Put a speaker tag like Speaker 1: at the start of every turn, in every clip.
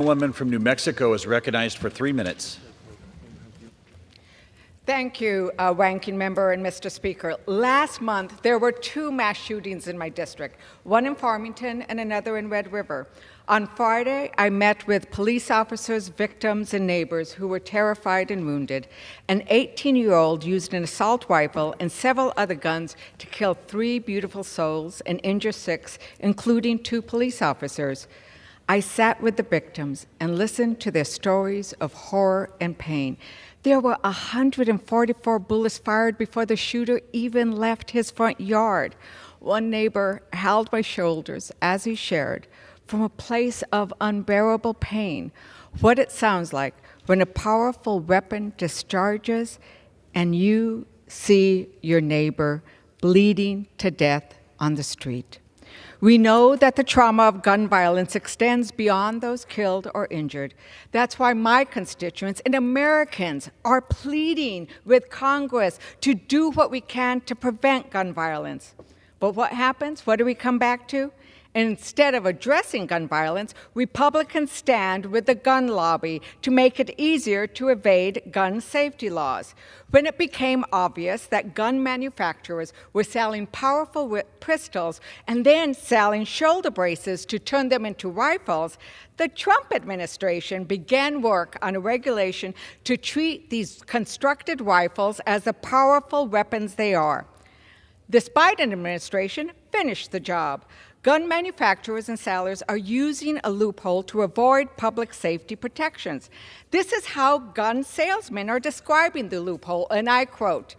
Speaker 1: Woman from New Mexico is recognized for 3 minutes.
Speaker 2: Thank you, Ranking Member and Mr. Speaker. Last month, there were 2 mass shootings in my district, one in Farmington and another in Red River. On Friday, I met with police officers, victims, and neighbors who were terrified and wounded. An 18-year-old used an assault rifle and several other guns to kill 3 beautiful souls and injure 6, including 2 police officers. I sat with the victims and listened to their stories of horror and pain. There were 144 bullets fired before the shooter even left his front yard. One neighbor held my shoulders as he shared, from a place of unbearable pain, what it sounds like when a powerful weapon discharges and you see your neighbor bleeding to death on the street. We know that the trauma of gun violence extends beyond those killed or injured. That's why my constituents and Americans are pleading with Congress to do what we can to prevent gun violence. But what happens? What do we come back to? Instead of addressing gun violence, Republicans stand with the gun lobby to make it easier to evade gun safety laws. When it became obvious that gun manufacturers were selling powerful pistols and then selling shoulder braces to turn them into rifles, the Trump administration began work on a regulation to treat these constructed rifles as the powerful weapons they are. This Biden administration finished the job. Gun manufacturers and sellers are using a loophole to avoid public safety protections. This is how gun salesmen are describing the loophole, and I quote,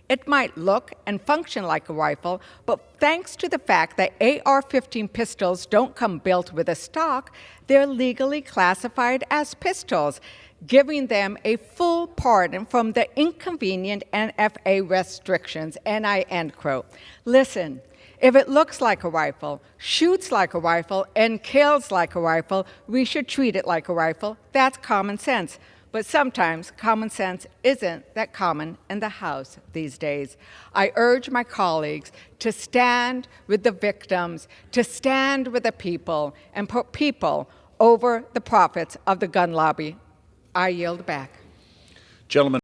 Speaker 2: "It might look and function like a rifle, but thanks to the fact that AR-15 pistols don't come built with a stock, they're legally classified as pistols, giving them a full pardon from the inconvenient NFA restrictions," and I end quote. Listen. If it looks like a rifle, shoots like a rifle, and kills like a rifle, we should treat it like a rifle. That's common sense. But sometimes common sense isn't that common in the House these days. I urge my colleagues to stand with the victims, to stand with the people, and put people over the profits of the gun lobby. I yield back.
Speaker 1: Gentlemen.